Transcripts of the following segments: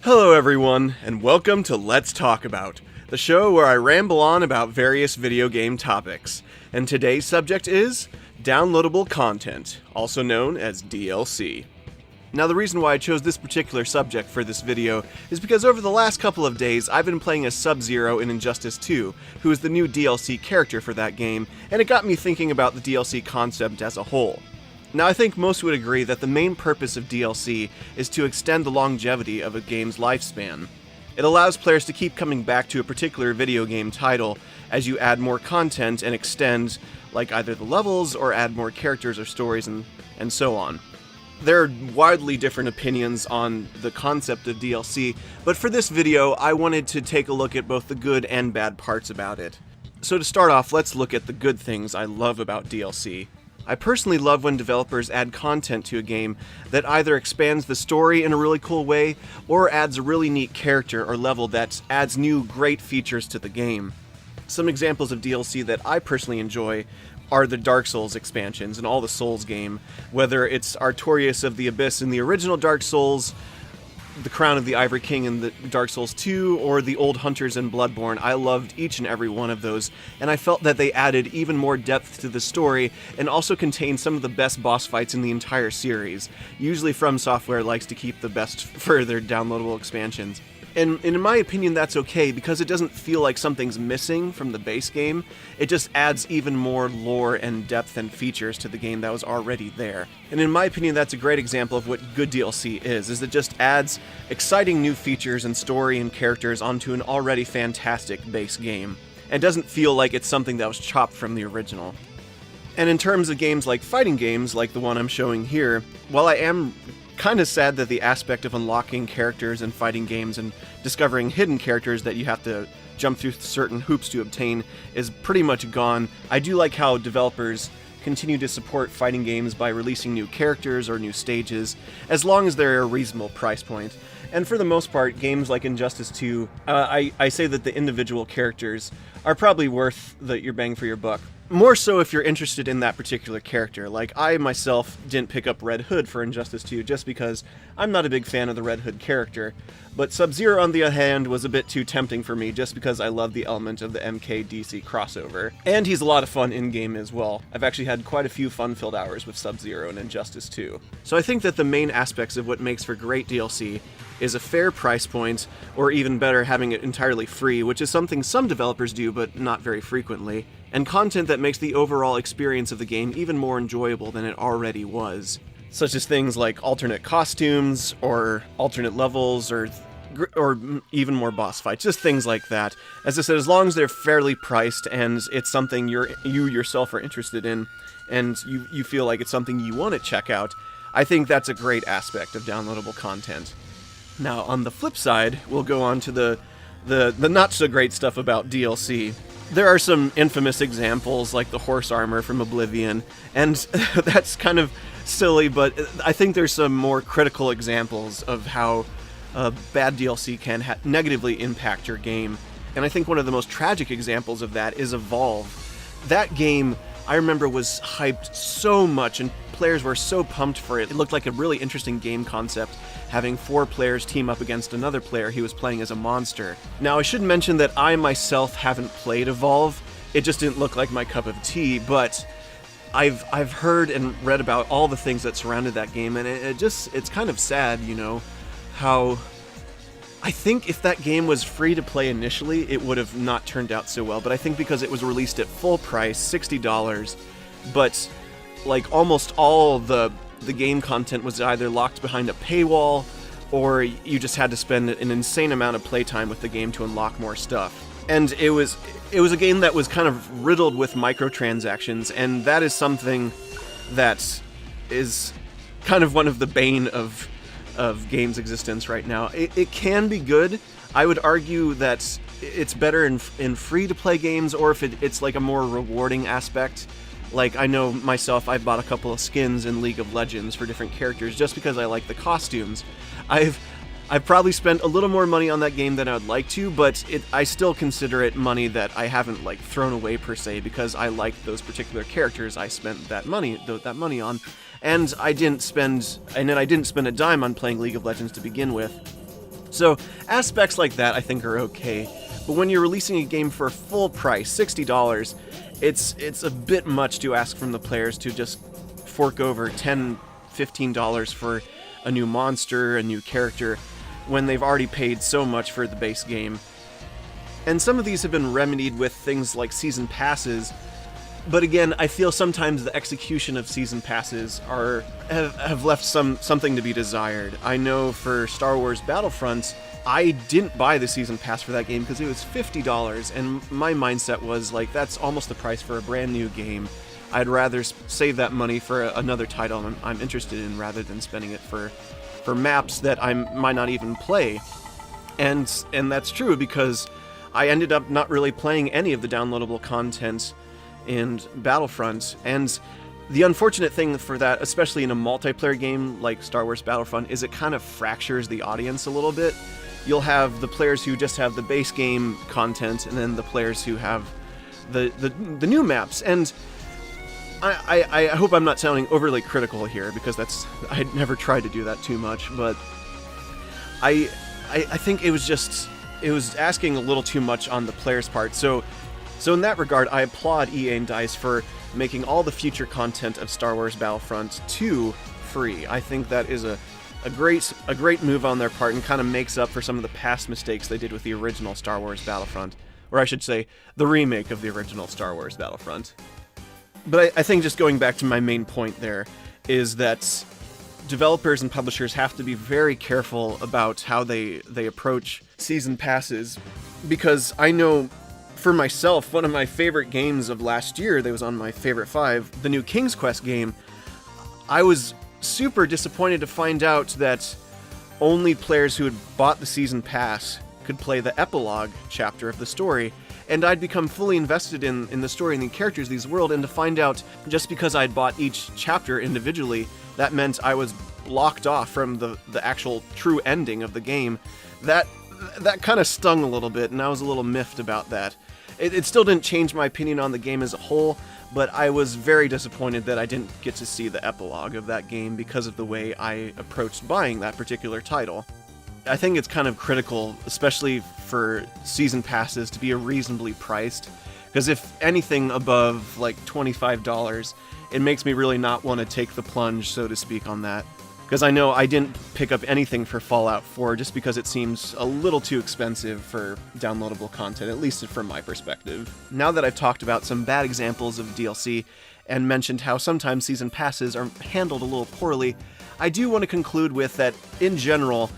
Hello everyone, and welcome to Let's Talk About, the show where I ramble on about various video game topics. And today's subject is downloadable content, also known as DLC. Now the reason why I chose this particular subject for this video is because over the last couple of days I've been playing as Sub-Zero in Injustice 2, who is the new DLC character for that game, and it got me thinking about the DLC concept as a whole. Now, I think most would agree that the main purpose of DLC is to extend the longevity of a game's lifespan. It allows players to keep coming back to a particular video game title as you add more content and extend, like either the levels or add more characters or stories and so on. There are widely different opinions on the concept of DLC, but for this video, I wanted to take a look at both the good and bad parts about it. So to start off, let's look at the good things I love about DLC. I personally love when developers add content to a game that either expands the story in a really cool way or adds a really neat character or level that adds new great features to the game. Some examples of DLC that I personally enjoy are the Dark Souls expansions in all the Souls game, whether it's Artorias of the Abyss in the original Dark Souls, the Crown of the Ivory King in the Dark Souls 2, or the Old Hunters in Bloodborne. I loved each and every one of those, and I felt that they added even more depth to the story and also contained some of the best boss fights in the entire series. Usually From Software likes to keep the best for their downloadable expansions. And in my opinion, that's okay, because it doesn't feel like something's missing from the base game. It just adds even more lore and depth and features to the game that was already there. And in my opinion, that's a great example of what good DLC is it just adds exciting new features and story and characters onto an already fantastic base game, and doesn't feel like it's something that was chopped from the original. And in terms of games like fighting games, like the one I'm showing here, while I am kind of sad that the aspect of unlocking characters in fighting games and discovering hidden characters that you have to jump through certain hoops to obtain is pretty much gone, I do like how developers continue to support fighting games by releasing new characters or new stages, as long as they're a reasonable price point. And for the most part, games like Injustice 2, I say that the individual characters are probably worth your bang for your buck. More so if you're interested in that particular character. Like, I myself didn't pick up Red Hood for Injustice 2 just because I'm not a big fan of the Red Hood character, but Sub-Zero on the other hand was a bit too tempting for me just because I love the element of the MK-DC crossover. And he's a lot of fun in-game as well. I've actually had quite a few fun-filled hours with Sub-Zero in Injustice 2. So I think that the main aspects of what makes for great DLC is a fair price point, or even better, having it entirely free, which is something some developers do but not very frequently, and content that makes the overall experience of the game even more enjoyable than it already was, such as things like alternate costumes, or alternate levels, or even more boss fights, just things like that. As I said, as long as they're fairly priced and it's something you yourself are interested in, and you feel like it's something you want to check out, I think that's a great aspect of downloadable content. Now, on the flip side, we'll go on to the not-so-great stuff about DLC. There are some infamous examples, like the horse armor from Oblivion, and that's kind of silly, but I think there's some more critical examples of how bad DLC can negatively impact your game. And I think one of the most tragic examples of that is Evolve. That game, I remember, was hyped so much, and players were so pumped for it. It looked like a really interesting game concept, having 4 players team up against another player who was playing as a monster. Now, I should mention that I myself haven't played Evolve. It just didn't look like my cup of tea, but I've heard and read about all the things that surrounded that game, and it's kind of sad, you know, how I think if that game was free to play initially, it would have not turned out so well, but I think because it was released at full price, $60, but like almost all the game content was either locked behind a paywall, or you just had to spend an insane amount of playtime with the game to unlock more stuff. And it was a game that was kind of riddled with microtransactions, and that is something that is kind of one of the bane of games' existence right now. It can be good. I would argue that it's better in free-to-play games, or if it's like a more rewarding aspect. Like, I know myself, I bought a couple of skins in League of Legends for different characters just because I like the costumes. I've probably spent a little more money on that game than I would like to, but I still consider it money that I haven't like thrown away per se, because I like those particular characters I spent that money on, and I didn't spend a dime on playing League of Legends to begin with. So aspects like that I think are okay, but when you're releasing a game for full price, $60, it's a bit much to ask from the players to just fork over $10, $15 for a new monster, a new character, when they've already paid so much for the base game. And some of these have been remedied with things like season passes, but again, I feel sometimes the execution of season passes have left something to be desired. I know for Star Wars Battlefront, I didn't buy the season pass for that game because it was $50, and my mindset was like, that's almost the price for a brand new game. I'd rather save that money for another title I'm interested in rather than spending it for maps that I might not even play. And that's true because I ended up not really playing any of the downloadable content in Battlefront, and the unfortunate thing for that, especially in a multiplayer game like Star Wars Battlefront, is it kind of fractures the audience a little bit. You'll have the players who just have the base game content, and then the players who have the new maps. And I hope I'm not sounding overly critical here, because I'd never tried to do that too much, but I think it was asking a little too much on the player's part. So in that regard, I applaud EA and DICE for making all the future content of Star Wars Battlefront 2 free. I think that is a great move on their part, and kind of makes up for some of the past mistakes they did with the original Star Wars Battlefront. Or I should say, the remake of the original Star Wars Battlefront. But I think just going back to my main point there, is that developers and publishers have to be very careful about how they approach season passes, because I know for myself, one of my favorite games of last year that was on my favorite 5, the new King's Quest game, I was super disappointed to find out that only players who had bought the season pass could play the epilogue chapter of the story, and I'd become fully invested in the story and the characters of this world, and to find out just because I'd bought each chapter individually, that meant I was blocked off from the actual true ending of the game. That kind of stung a little bit, and I was a little miffed about that. It still didn't change my opinion on the game as a whole, but I was very disappointed that I didn't get to see the epilogue of that game because of the way I approached buying that particular title. I think it's kind of critical, especially for season passes, to be reasonably priced, because if anything above like $25, it makes me really not want to take the plunge, so to speak, on that. Because I know I didn't pick up anything for Fallout 4 just because it seems a little too expensive for downloadable content, at least from my perspective. Now that I've talked about some bad examples of DLC and mentioned how sometimes season passes are handled a little poorly, I do want to conclude with that, in general,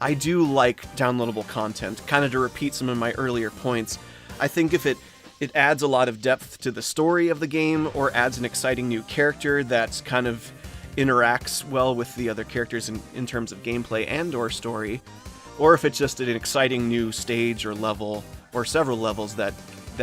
I do like downloadable content. Kind of to repeat some of my earlier points, I think if it adds a lot of depth to the story of the game, or adds an exciting new character that kind of interacts well with the other characters in terms of gameplay and or story, or if it's just an exciting new stage or level, or several levels that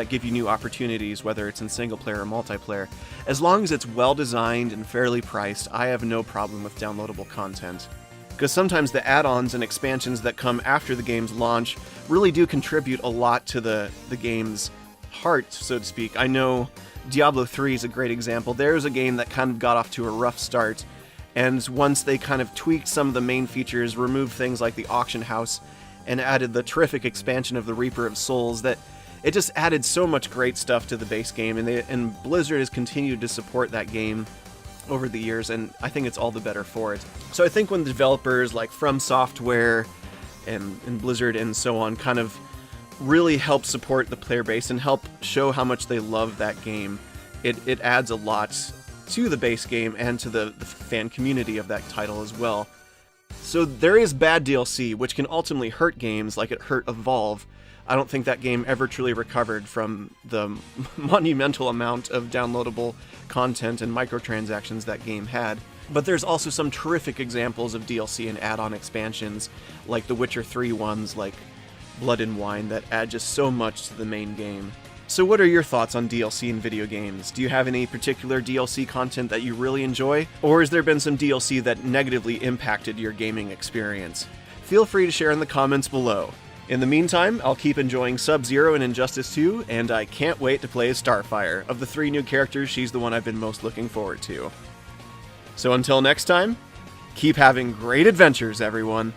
give you new opportunities, whether it's in single player or multiplayer, as long as it's well designed and fairly priced, I have no problem with downloadable content. Because sometimes the add-ons and expansions that come after the game's launch really do contribute a lot to the game's heart, so to speak. I know Diablo 3 is a great example. There's a game that kind of got off to a rough start, and once they kind of tweaked some of the main features, removed things like the auction house, and added the terrific expansion of the Reaper of Souls, that it just added so much great stuff to the base game, and Blizzard has continued to support that game over the years, and I think it's all the better for it. So I think when developers like From Software and Blizzard and so on kind of really help support the player base and help show how much they love that game, it adds a lot to the base game and to the fan community of that title as well. So there is bad DLC, which can ultimately hurt games like it hurt Evolve. I don't think that game ever truly recovered from the monumental amount of downloadable content and microtransactions that game had. But there's also some terrific examples of DLC and add-on expansions, like the Witcher 3 ones, like Blood and Wine, that add just so much to the main game. So what are your thoughts on DLC in video games? Do you have any particular DLC content that you really enjoy? Or has there been some DLC that negatively impacted your gaming experience? Feel free to share in the comments below. In the meantime, I'll keep enjoying Sub-Zero and Injustice 2, and I can't wait to play as Starfire. Of the 3 new characters, she's the one I've been most looking forward to. So until next time, keep having great adventures, everyone!